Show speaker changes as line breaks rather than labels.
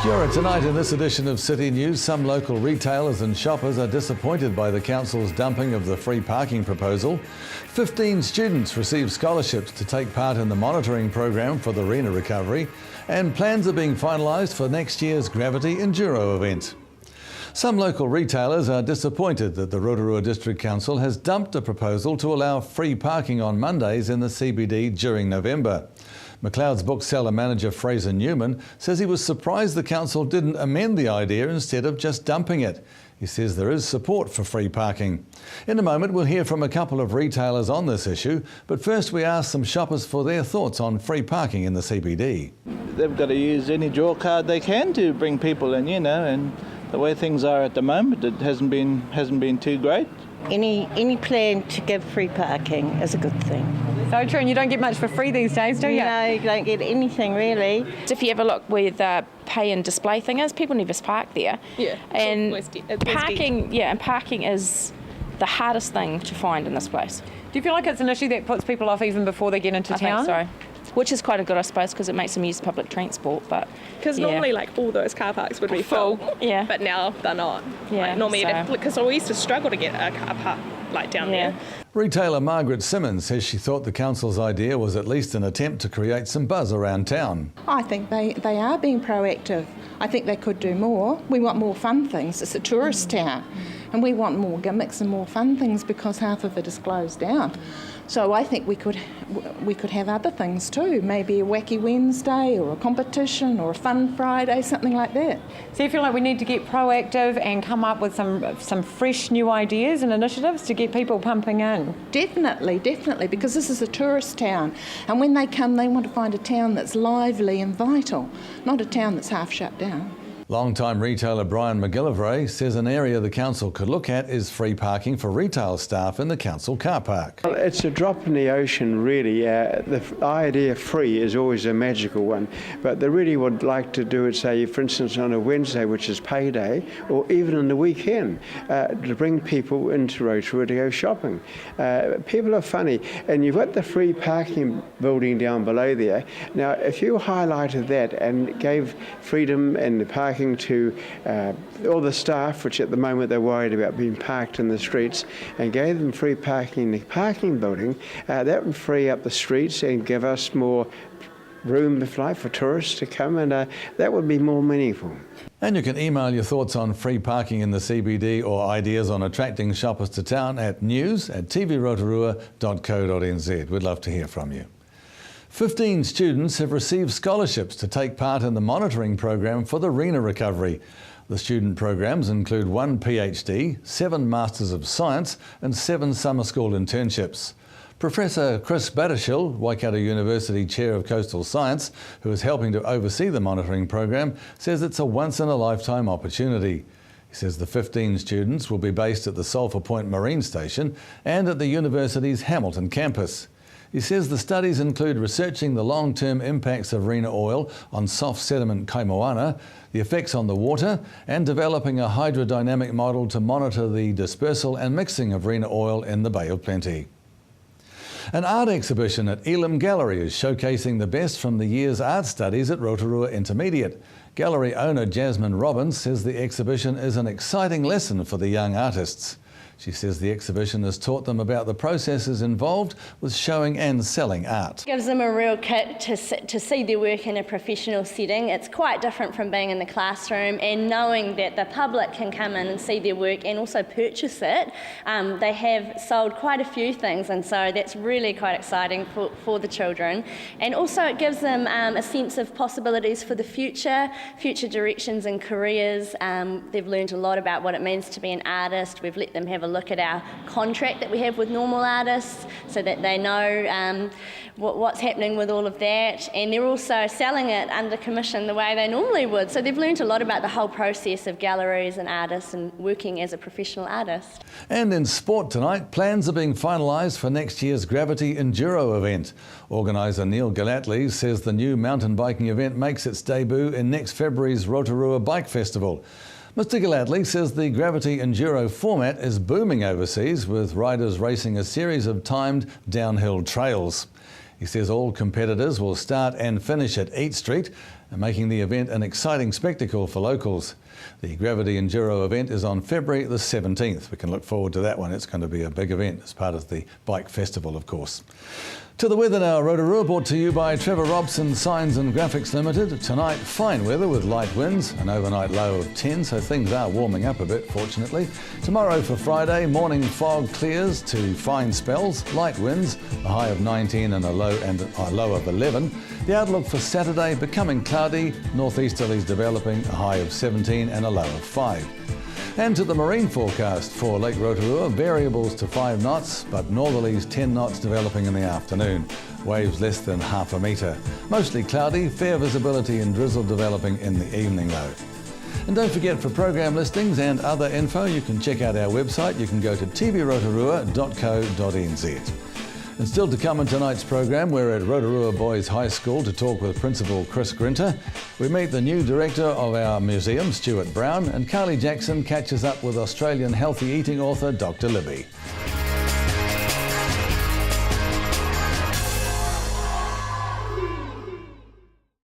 Kia tonight in this edition of City News, some local retailers and shoppers are disappointed by the council's dumping of the free parking proposal. 15 students receive scholarships to take part in the monitoring program for the RENA recovery, and plans are being finalised for next year's Gravity Enduro event. Some local retailers are disappointed that the Rotorua District Council has dumped a proposal to allow free parking on Mondays in the CBD during November. McLeod's bookseller manager Fraser Newman says he was surprised the council didn't amend the idea instead of just dumping it. He says there is support for free parking. In a moment we'll hear from a couple of retailers on this issue, but first we asked some shoppers for their thoughts on free parking in the CBD.
They've got to use any draw card they can to bring people in, and the way things are at the moment, it hasn't been too great.
Any plan to give free parking is a good thing.
So true, and you don't get much for free these days, do you?
No, you don't get anything really.
If you ever look where the pay and display thing is, people never park there.
Yeah.
And parking is the hardest thing to find in this place.
Do you feel like it's an issue that puts people off even before they get into town?
I think so. Which is quite a good, I suppose, because it makes them use public transport. But
because normally, all those car parks would be full.
Yeah.
But now they're not.
Yeah.
Normally, because we used to struggle to get a car park down there.
Retailer Margaret Simmons says she thought the council's idea was at least an attempt to create some buzz around town.
I think they are being proactive. I think they could do more. We want more fun things. It's a tourist town and we want more gimmicks and more fun things because half of it is closed down. So I think we could have other things too, maybe a wacky Wednesday or a competition or a fun Friday, something like that.
So you feel like we need to get proactive and come up with some fresh new ideas and initiatives to get people pumping in?
Definitely, because this is a tourist town and when they come they want to find a town that's lively and vital, not a town that's half shut down.
Long-time retailer Brian McGillivray says an area the council could look at is free parking for retail staff in the council car park.
Well, it's a drop in the ocean really. The idea of free is always a magical one, but they really would like to do it, say, for instance, on a Wednesday, which is payday, or even on the weekend, to bring people into Rotorua to go shopping. People are funny, and you've got the free parking building down below there. Now, if you highlighted that and gave freedom and the parking to all the staff, which at the moment they're worried about being parked in the streets, and gave them free parking in the parking building, that would free up the streets and give us more room, if like, for tourists to come, and that would be more meaningful.
And you can email your thoughts on free parking in the CBD or ideas on attracting shoppers to town at news@tvrotorua.co.nz. We'd love to hear from you. 15 students have received scholarships to take part in the monitoring program for the RENA recovery. The student programs include 1 PhD, 7 Masters of Science and 7 summer school internships. Professor Chris Battershall, Waikato University Chair of Coastal Science, who is helping to oversee the monitoring program, says it's a once-in-a-lifetime opportunity. He says the 15 students will be based at the Sulphur Point Marine Station and at the university's Hamilton campus. He says the studies include researching the long-term impacts of RENA oil on soft sediment kaimoana, the effects on the water, and developing a hydrodynamic model to monitor the dispersal and mixing of RENA oil in the Bay of Plenty. An art exhibition at Elam Gallery is showcasing the best from the year's art studies at Rotorua Intermediate. Gallery owner Jasmine Robbins says the exhibition is an exciting lesson for the young artists. She says the exhibition has taught them about the processes involved with showing and selling art.
It gives them a real kick to see their work in a professional setting. It's quite different from being in the classroom, and knowing that the public can come in and see their work and also purchase it. They have sold quite a few things, and so that's really quite exciting for the children. And also it gives them a sense of possibilities for the future directions and careers. They've learned a lot about what it means to be an artist. We've let them have a look at our contract that we have with normal artists so that they know what's happening with all of that, and they're also selling it under commission the way they normally would. So they've learned a lot about the whole process of galleries and artists and working as a professional artist.
And in sport tonight, plans are being finalised for next year's Gravity Enduro event. Organiser Neil Galatli says the new mountain biking event makes its debut in next February's Rotorua Bike Festival. Mr Galadley says the Gravity Enduro format is booming overseas, with riders racing a series of timed downhill trails. He says all competitors will start and finish at Eat Street, and making the event an exciting spectacle for locals. The Gravity Enduro event is on February the 17th. We can look forward to that one. It's going to be a big event as part of the Bike Festival, of course. To the weather now, Rotorua, brought to you by Trevor Robson Signs and Graphics Limited. Tonight, fine weather with light winds, an overnight low of 10, so things are warming up a bit, fortunately. Tomorrow for Friday, morning fog clears to fine spells, light winds, a high of 19 and a low of 11. The outlook for Saturday, becoming cloudy, northeasterlies developing, a high of 17 and a low of 5. And to the marine forecast for Lake Rotorua, variables to 5 knots, but northerlies 10 knots developing in the afternoon. Waves less than half a metre. Mostly cloudy, fair visibility and drizzle developing in the evening though. And don't forget, for program listings and other info, you can check out our website. You can go to tvrotorua.co.nz. And still to come in tonight's program, we're at Rotorua Boys High School to talk with Principal Chris Grinter. We meet the new director of our museum, Stuart Brown, and Carly Jackson catches up with Australian healthy eating author Dr. Libby.